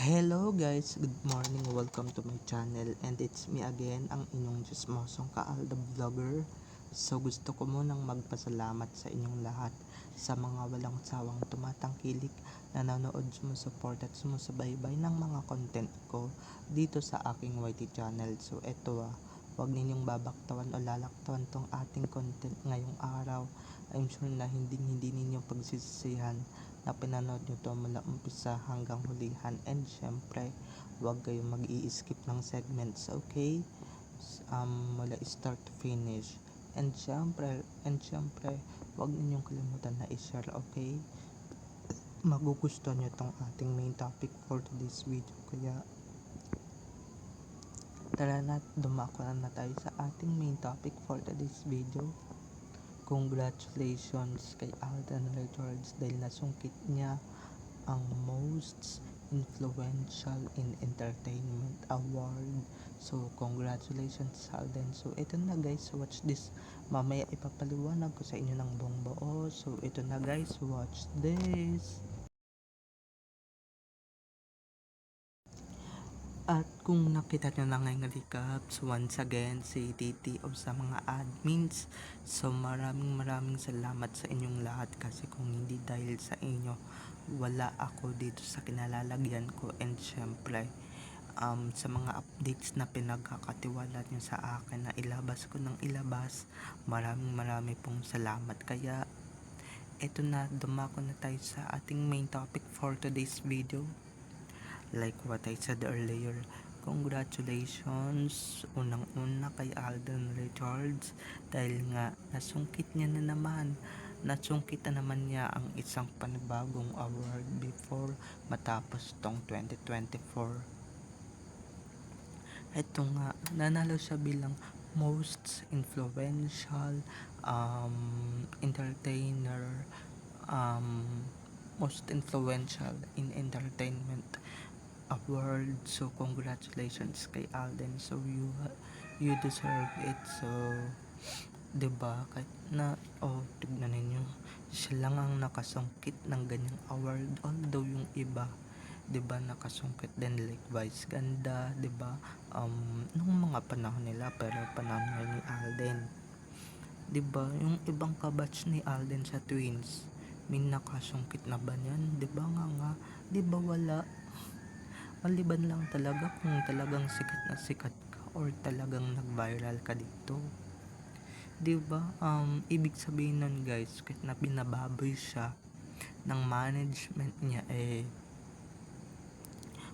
Hello guys, good morning, welcome to my channel and it's me again, ang inyong Chismosong Kaalda Vlogger. So gusto ko munang magpasalamat sa inyong lahat sa mga walang sawang tumatangkilik, nanonood, sumusuport at sumusubaybay ng mga content ko dito sa aking YT channel. So eto huwag ninyong babaktawan o lalaktawan tong ating content ngayong araw. I'm sure na hindi ninyo pagsisisihan na pinanood nyo to mula umpisa hanggang hulihan, and syempre huwag kayong mag-i-skip ng segments, okay? Mula start to finish, and syempre huwag ninyong kalimutan na i-share, okay? Magugustuhan nyo tong ating main topic for today's video, kaya tara na, dumako na tayo sa ating main topic for today's video. Congratulations kay Alden Richards dahil nasungkit niya ang Most Influential in Entertainment Award. So congratulations Alden. So ito na guys, watch this. Mamaya ipapaliwanag ko sa inyo ng buong buo. So ito na guys, watch this. At kung nakita nyo na ngayong recaps, once again, si Titi o sa mga admins. So maraming salamat sa inyong lahat, kasi kung hindi dahil sa inyo, wala ako dito sa kinalalagyan ko. And syempre, sa mga updates na pinagkakatiwala nyo sa akin na ilabas ko ng ilabas, maraming pong salamat. Kaya eto na, dumako na tayo sa ating main topic for today's video. Like what I said earlier, congratulations unang-una kay Alden Richards dahil nga nasungkit na naman niya ang isang panibagong award before matapos tong 2024. Ito nga, nanalo siya bilang most influential entertainer, most influential in entertainment award. So congratulations kay Alden. So you deserve it. So 'di ba, kahit na tignan ninyo, siya lang ang nakasungkit ng ganyang award, although yung iba 'di ba nakasungkit din like Vice Ganda, 'di ba, nung mga panahon nila, pero panahon ni Alden, 'di ba, yung ibang kabatch ni Alden sa Twins, may nakasungkit na ba niyan? 'Di ba nga 'di ba wala. Maliban lang talaga kung talagang sikat na sikat ka or talagang nag-viral ka dito. 'Di ba? Ibig sabihin nun guys, kahit na binababoy siya ng management niya,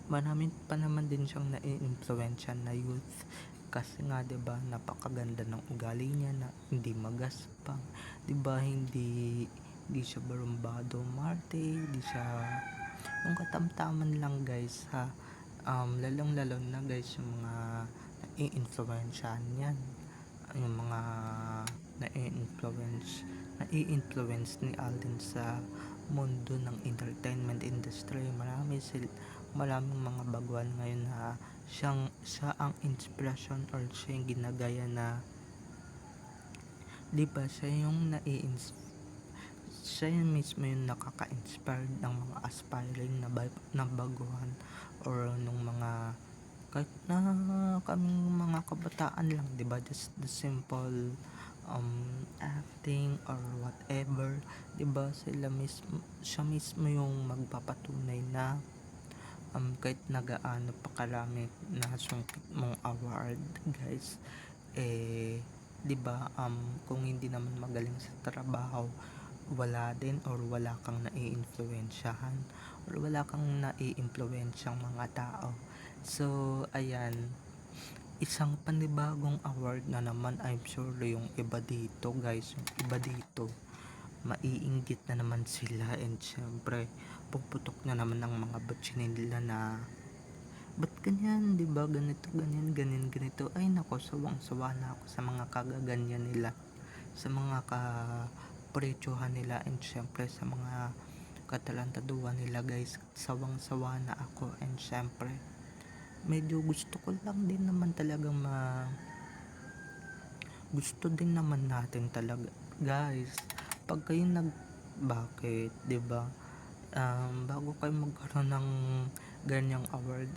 marami pa naman din siyang nai-influensyan na youth. Kasi nga 'di ba, napakaganda ng ugali niya na hindi magaspang. 'Di ba, hindi siya barumbado Marte, hindi siya yung katamtaman lang guys ha. Lalong-lalo na guys yung mga nai-influensyahan niyan, yung mga nai-influence ni Alden sa mundo ng entertainment industry. Maraming mga baguhan ngayon na siya ang inspiration or siya yung ginagaya na, 'di ba, siya yung mismo yung nakaka-inspired ng mga aspiring na baguhan or nung mga kahit na kaming mga kabataan lang, 'di ba, just the simple acting or whatever, 'di ba, siya mismo yung magpapatunay na kahit nagaano pa karami na sungkit mong award guys, 'di ba, kung hindi naman magaling sa trabaho, wala din or wala kang nai-influensyahan or wala kang nai-influensyang mga tao. So ayan, isang panibagong award na naman. I'm sure yung iba dito guys, yung iba dito maiinggit na naman sila, and syempre puputok na naman ng mga batch nila na ba't ganyan, 'di ba, ganito. Ay nako, sawang-sawa na ako sa mga kagaganyan nila, sa mga kapresyuhan nila, and syempre sa mga katalantaduhan nila guys. Sawang-sawa na ako, and syempre medyo gusto ko lang din naman talagang gusto din naman natin talaga guys, pag kayo bakit, 'di ba, bago kayo magkaroon ng ganyang award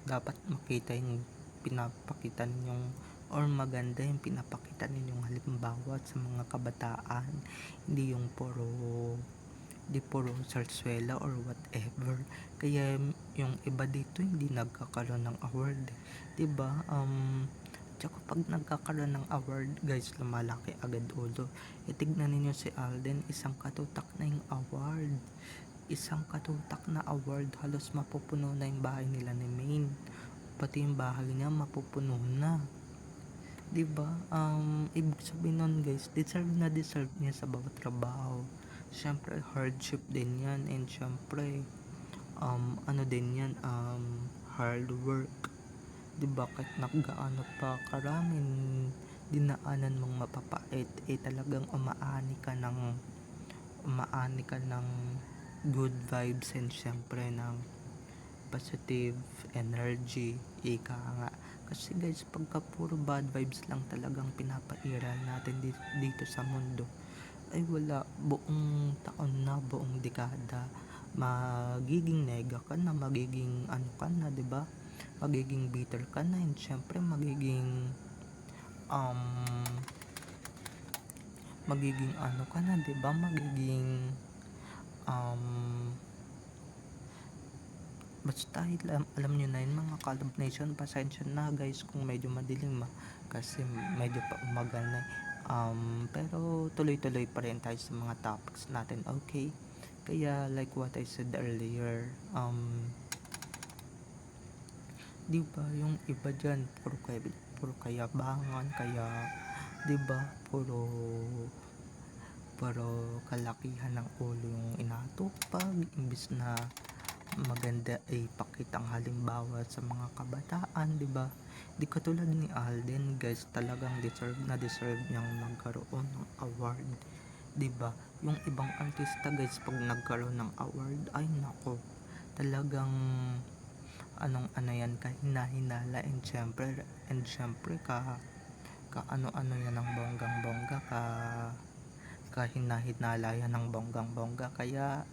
dapat makita yung pinapakita ninyong or maganda yung pinapakita ninyong halimbawa sa mga kabataan, hindi yung puro sarsuela or whatever. Kaya yung iba dito hindi nagkakaroon ng award, 'di ba? Tsaka pag nagkakaroon ng award, guys, lumalaki agad ulo. Tignan ninyo si Alden, isang katutak na yung award. Isang katutak na award, halos mapupuno na yung bahay nila ni Maine. Pati yung bahay niya mapupuno na. 'Di ba? Ibig sabihin nun, guys, deserve niya sa bawat trabaho. Syempre hardship din yan, and syempre ano din yan, hard work, 'di ba? Kahit gaano pa karaming dinaanan mong mapapait, talagang umaani ka ng good vibes, and syempre ng positive energy, ika nga. Kasi guys, pagka puro bad vibes lang talagang pinapairal natin dito sa mundo, ay wala, buong taon na, buong dekada, magiging nega ka na, magiging ano ka na, 'di ba? Magiging bitter ka na, and syempre um magiging ano ka na, 'di ba? Magiging basta alam nyo na yun, mga Kalab Nation. Pasensya na guys kung medyo madilim, kasi medyo pa umaga na. Pero tuloy-tuloy pa rin tayo sa mga topics natin, okay? Kaya like what I said earlier, di ba yung iba dyan puro kayabangan, kaya di ba puro kalakihan ng ulo yung inatupag, imbis na maganda ay pakitang halimbawa sa mga kabataan, 'di ba? Di katulad ni Alden, guys, talagang deserve niyang magkaroon ng award, 'di ba? Yung ibang artista, guys, pag nagkaroon ng award, ay nako, talagang anong ano yan, kahina-hinala, and syempre ka ano-ano yan ng bonggang-bongga, kahina-hinala yan ng bonggang-bongga. Kaya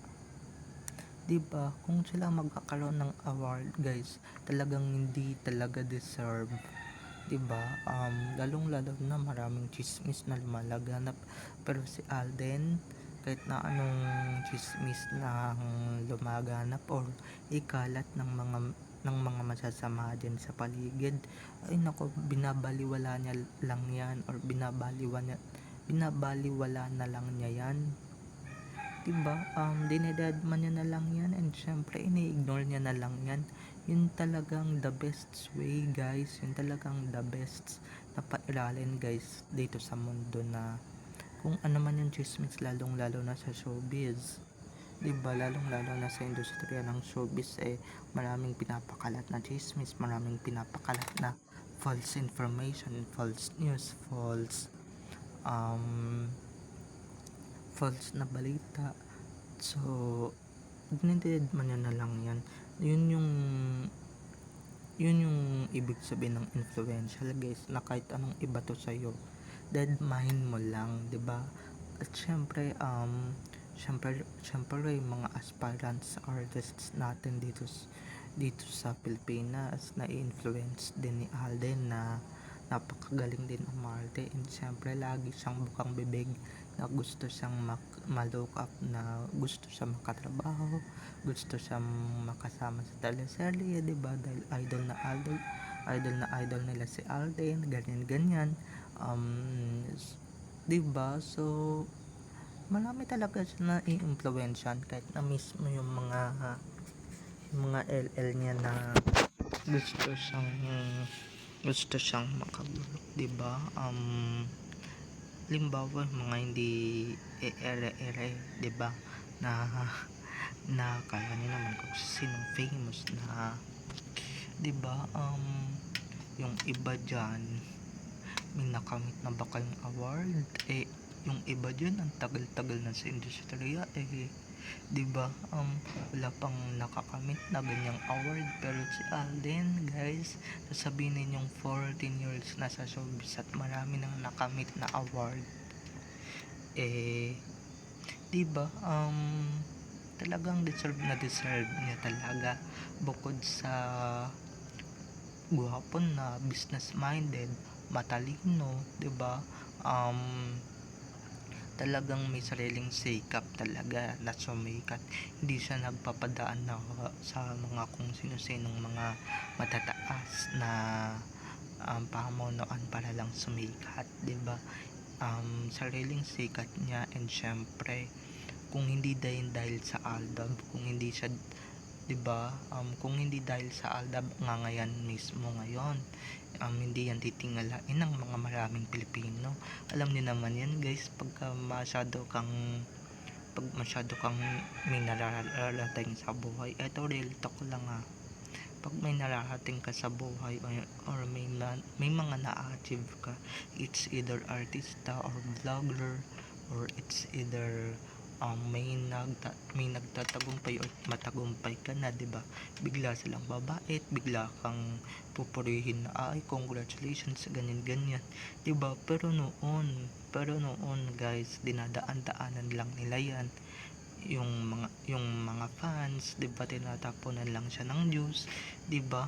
'di ba, kung sila magkakaroon ng award, guys, talagang hindi talaga deserve, 'di ba? Lalong-lalo na maraming chismis na lumalaganap, pero si Alden, kahit na anong chismis na lumaganap or ikalat ng mga masasama din sa paligid, ay nako, binabaliwala niya lang yan, or binabaliwala na lang niya yan, diba? Dinededman niya na lang yan, and syempre ini-ignore niya na lang yan. Yun talagang the best way, guys. Yun talagang the best na pairalin, guys, dito sa mundo, na kung ano man yung chismis, lalong lalo na sa showbiz, diba? Lalong lalo na sa industriya ng showbiz, maraming pinapakalat na chismis, maraming pinapakalat na false information, false news, false na balita. So dinededman nyo na lang yan. Yun yung ibig sabihin ng influential, guys, na kahit anong ibato sa'yo, deadmine mo lang, 'di ba? At syempre yung mga aspirants artists natin dito sa Pilipinas, na influence din ni Alden, na napakagaling din umarte, and syempre lagi siyang bukang bibig, na gusto siyang ma-look up, na gusto siyang makatrabaho, gusto siyang makasama sa teleserye, 'di ba? Dahil idol nila si Alden, ganyan, 'di ba? So marami talaga siya na i-influensyan, kahit na mismo yung mga LL niya na gusto siyang makabulok, 'di ba? Limbawa, mga hindi ere-ere, 'di ba? Na kaya niyo naman kung sinong famous na, 'di ba? Yung iba diyan, may nakamit na ba kayong award? Yung iba diyan ang tagal-tagal na sa industriya, 'di ba? Wala pang nakakamit na ganyang award, pero si Alden, guys, sasabihin ninyong 14 years na sa showbiz at marami nang nakamit na award, 'di ba? talagang deserve niya talaga. Bukod sa gwapo na, business minded, matalino, 'di ba? Talagang may sariling sikap talaga na sumikat. Hindi siya nagpapadaan na sa mga kung sino-sinong mga matataas na pamunuan para lang sumikat, 'di ba? Sariling sikat niya, and syempre kung hindi dahil sa Aldab, kung hindi siya, 'di ba, kung hindi dahil sa Aldab nga ngayon mismo ngayon, hindi yan titingalain ng mga maraming Pilipino. Alam niyo naman yan guys, pag masyado kang may nararating sa buhay, eto real talk lang pag may nararating ka sa buhay, or may mga na-achieve ka, it's either artista or vlogger, or it's either may nagtatagumpay or matagumpay ka na, 'di ba? Bigla silang babait, bigla kang pupurihin na ay congratulations, ganyan ganyan, 'di ba? Pero noon guys, dinadaan-daanan lang nila yan, yung mga fans, 'di ba, tinatapunan lang siya ng views, 'di ba?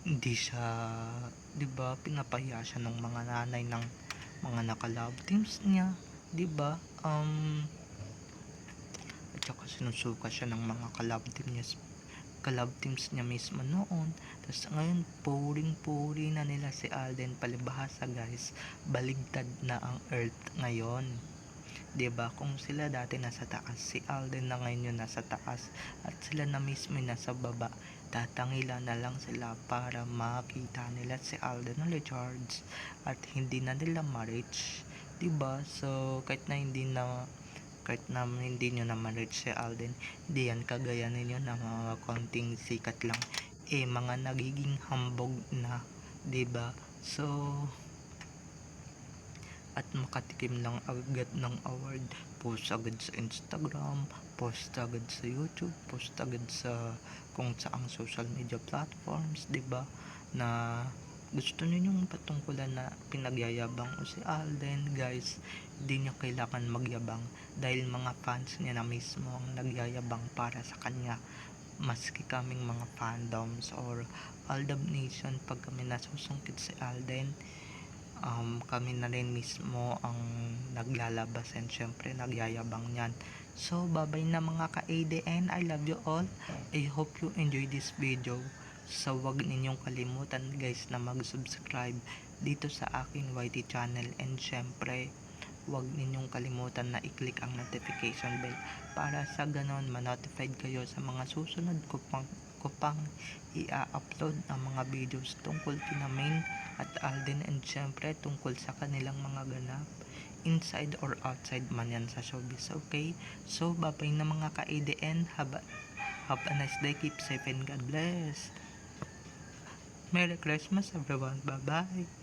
Hindi siya, 'di ba, pinapahiya siya ng mga nanay ng mga naka-love teams niya, 'di ba? At saka sinusuka siya ng mga ka-love teams niya mismo noon. Tapos ngayon, puring-puri na nila si Alden. Palibhasa guys, baligtad na ang earth ngayon, 'di ba? Kung sila dati nasa taas, si Alden na ngayon yung nasa taas, at sila na mismo yung nasa baba. Tatangila na lang sila para makita nila si Alden Richards, at hindi na nila ma-reach, 'di ba? So kahit na hindi nyo na ma-reach si Alden, hindi yan kagaya ninyo na mga konting sikat lang, mga nagiging hambog na, 'di ba? So at makatikim lang agad ng award, post agad sa Instagram, post agad sa YouTube, post agad sa kung saang social media platforms, 'di ba? Na gusto ninyong patungkulan na pinagyayabang o si Alden, guys, hindi niya kailangan magyabang, dahil mga fans niya na mismo ang nagyayabang para sa kanya. Maski kaming mga fandoms or Aldab Nation, pag kami nasusungkit si Alden, kami na rin mismo ang naglalabas, and syempre nagyayabang niyan. So babay na mga ka-ADN, I love you all. I hope you enjoy this video. So wag ninyong kalimutan guys na mag-subscribe dito sa aking YT channel, and syempre wag ninyong kalimutan na i-click ang notification bell para sa ganon ma-notified kayo sa mga susunod ko pang i-upload ang mga videos tungkol kina Main at Alden, and syempre tungkol sa kanilang mga ganap inside or outside man yan sa showbiz. Okay, so babay na mga ka-ADN, have a nice day, keep safe and God bless. Merry Christmas everyone, bye bye.